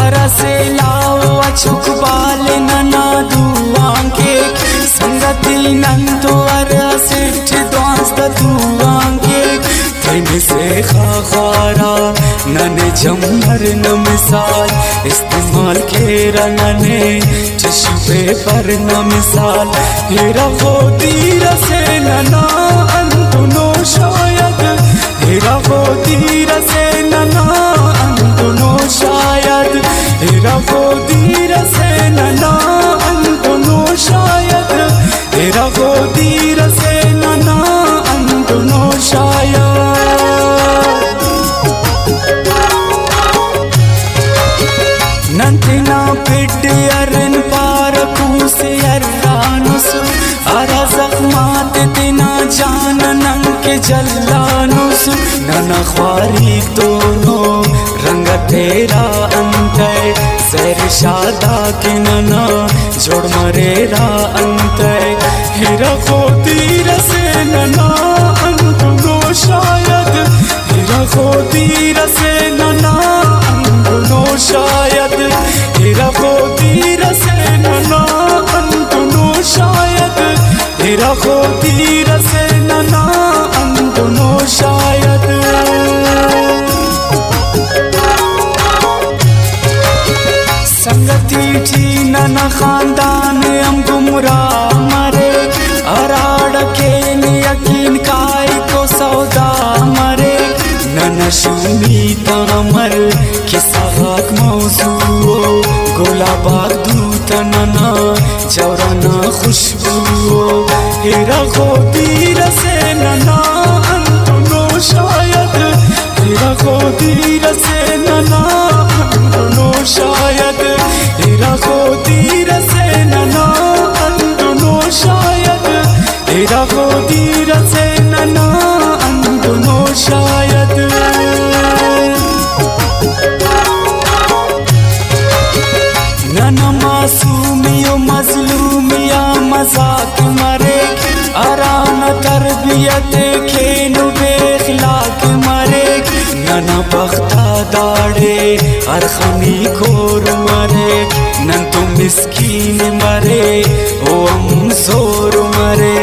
अरसे लाओ अचुक बाल नना दुआंके संगति नंतो अरसिठ द्वांस दुआंके तेन से खारा नने जमर न मिसाल इस्तेमाल खेरा नने टिश्यू पेपर न मिसाल हेरा वो तीर से नना अंतुनो शायद हेरा वो तीर से नना अंतुनो शायद हेरा वो तीर से नना अंतुनो शायद हेरा वो तीर से नना अंतुनो शायद नंतिना पिट अरन पार कूसे अरानुस अरा जख्मात तिना जान नंग के जल्लानुस नना ख्वारी दोनों रंग तेरा अंते जर शादा के नना जोड़ मरेरा अंते हिरा को तीर से नना अंतुनो शायद हिरा को तीर से नना अंतुनो शायद हेरा को तीर से नना अंतुनो शायद हेरा को तीर से नना अंतुनो शायद संगति थी नना खानदान हम गुमराह मरे अराड़ के यकीन काई को सौदा मरे नना शूनी तमर किसाक मौजू गुलाबाग दूत नना जवराना खुशबू हेरा को तीर से नना अंतुनो शायद हेरा को तीर से नना अंतुनो शायद हेरा को तीर से नना अंतुनो शायद हेरा को तीर से नना अंतुनो शायद नना मासूमियो मजलूमिया मजाक मरे आराम तरबियत खेनु बेखलाक मरे नना बख्ता दाड़े अरखनी खोर मरे नन तो मिस्कीन मरे ओ हम जोर मरे